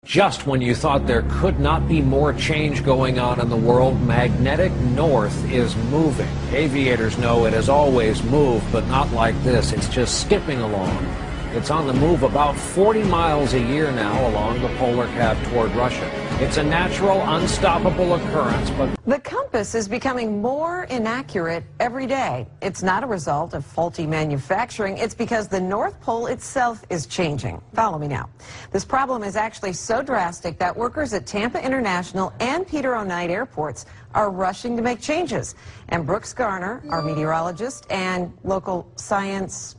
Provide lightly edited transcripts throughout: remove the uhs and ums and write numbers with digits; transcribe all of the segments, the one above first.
Just when you thought there could not be more change going on in the world, magnetic north is moving. Aviators know it has always moved, but not like this. It's just skipping along. It's on the move about 40 miles a year now along the polar cap toward Russia. It's a natural, unstoppable occurrence, but the compass is becoming more inaccurate every day. It's not a result of faulty manufacturing. It's because the North Pole itself is changing. Follow me now. This problem is actually so drastic that workers at Tampa International and Peter O. Knight airports are rushing to make changes. And Brooks Garner, our meteorologist and local science,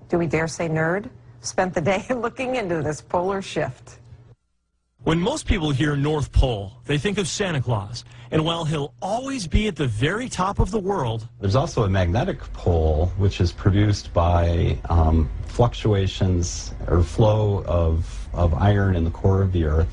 do we dare say nerd, spent the day looking into this polar shift. When most people hear North Pole, they think of Santa Claus. And while he'll always be at the very top of the world, there's also a magnetic pole, which is produced by fluctuations or flow of iron in the core of the Earth.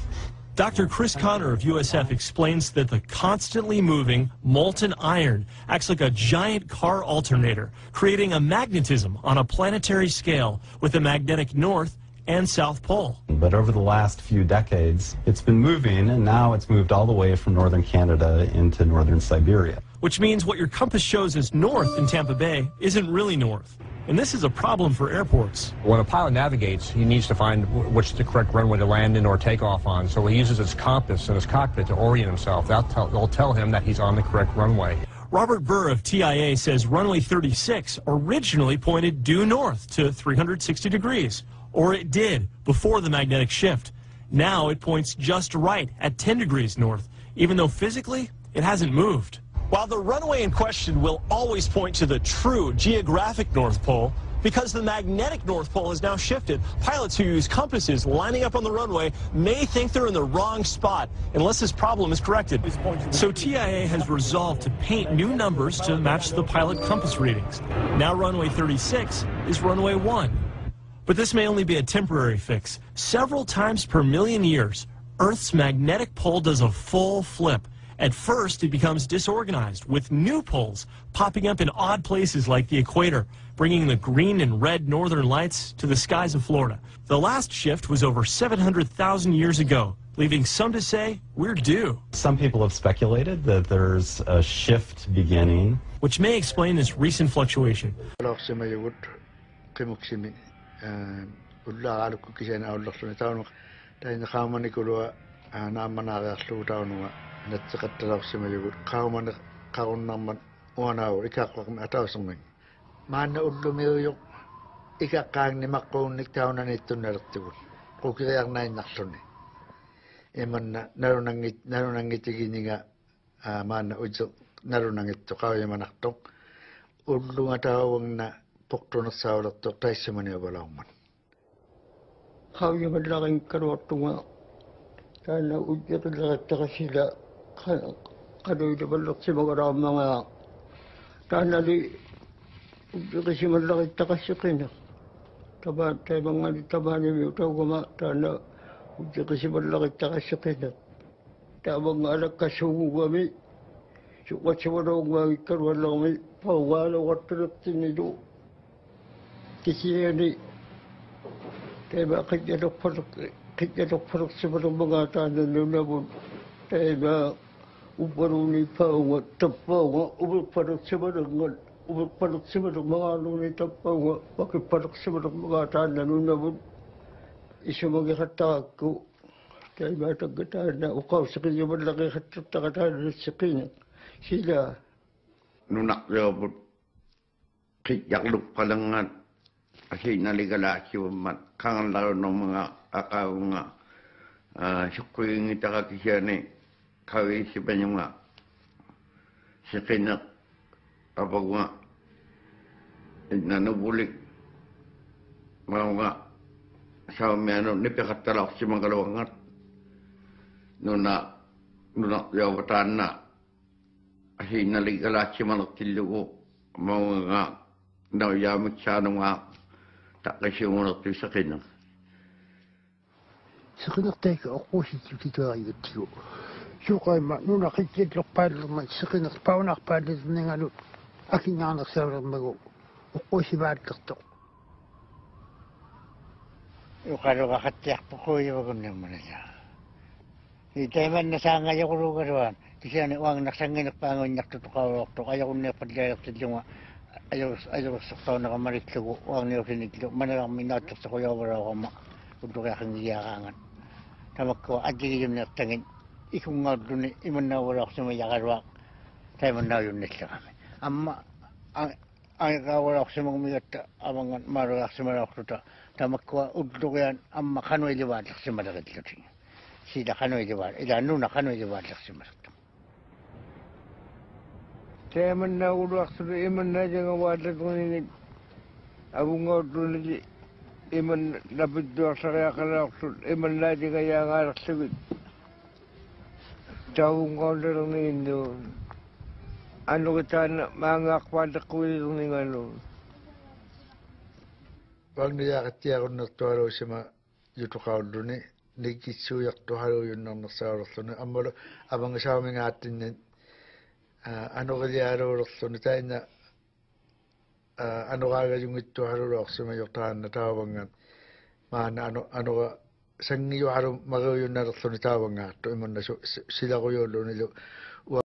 Dr. Chris Connor of USF explains that the constantly moving molten iron acts like a giant car alternator, creating a magnetism on a planetary scale with the magnetic north and south pole. But over the last few decades, it's been moving, and now it's moved all the way from northern Canada into northern Siberia. Which means what your compass shows as north in Tampa Bay isn't really north. And this is a problem for airports. When a pilot navigates, he needs to find which is the correct runway to land in or take off on. So he uses his compass in his cockpit to orient himself. They'll tell him that he's on the correct runway. Robert Burr of TIA says runway 36 originally pointed due north to 360 degrees. Or it did before the magnetic shift. Now it points just right at 10 degrees north, even though physically it hasn't moved. While the runway in question will always point to the true geographic North Pole, because the magnetic North Pole has now shifted, pilots who use compasses lining up on the runway may think they're in the wrong spot unless this problem is corrected. So TIA has resolved to paint new numbers to match the pilot compass readings. Now runway 36 is runway 1. But this may only be a temporary fix. Several times per million years, Earth's magnetic pole does a full flip. At first, it becomes disorganized, with new poles popping up in odd places like the equator, bringing the green and red northern lights to the skies of Florida. The last shift was over 700,000 years ago, leaving some to say we're due. Some people have speculated that there's a shift beginning, which may explain this recent fluctuation. Karena ujian terkasih kado itu belok si magara mga karena di ujian kasi malaki terkasih kena taban mga di taban ni utaw guma karena ujian kasi malaki terkasih kena tabang anak kasugu kami suka cemara kami karwan kami pawala waktu itu kisi ni teba kerja dokter kita dokter seperti mengatakan namun saya uparuni pawat tapawat upar seperti mengalami tapawat pakai parak seperti mengatakan namun isu mengatakan aku saya baca kata ukau sekali berlagi kata sekali sila nunak jawab kijak lup kalangan asin naligala ciumat kangen lalu mga akaw nga syukuri ng itakakisya ni kawin si Panyong nga sa kinak kapag nga nanubulik mga nga sa umiyano nipikatalak si mga kalawangat nuna yawatan na kasi naligala si mga kilugo mga nga nauyamit siya nung nga takasy umunot sa kinak. Sekinak ako si kita itu. Sukai mak nuna kikit lokpal mak sekinak paunak pada dengan aking anak saya mago. Ako si bad kerto. Kalau kakak po ko yung magandang manaya. Teman na sanga ya kuru karuan. Kasi ani wang naksangin pangon yak tutukaw to kaya kun ne padlay sa junga. Ayo sakto na kamarit ko wang ne siniklo manang minat sa ko yawara ko ma. Kudu kaya kang giyakangan. Tamak ko adi yun na tangin. Ikung nga dun iman na wala ko sa mayakarwa. Tayo na yun nila kami. Amma ang kawala ko sa mga migat amangan marak sa marak to. Tamak ko udlo yan amma kanoy liwat sa malagat ko. Sida kanoy diwar, ila nuna kanoy diwar laksimas. Teman na ulak sudah iman na jangan wadah kuning. Abung ngau ni iman dapat dua saya kalau iman na jangan yang arak sebut. Tahu ngau dorong ni Indo. Anu kita mangak pada kuil ni anu. Bang dia ketiak nak tuaru sama jutu kau duni. Nikitsu yak to halo yun nang nasarasone amalo abang sa aming atin ano kaya rasone tayo na ano kaga yung ito halo rasone mayoktahan na tawangan mana ano sangiyo halo magayo na rasone tawangan to imon na sila ko yun nilo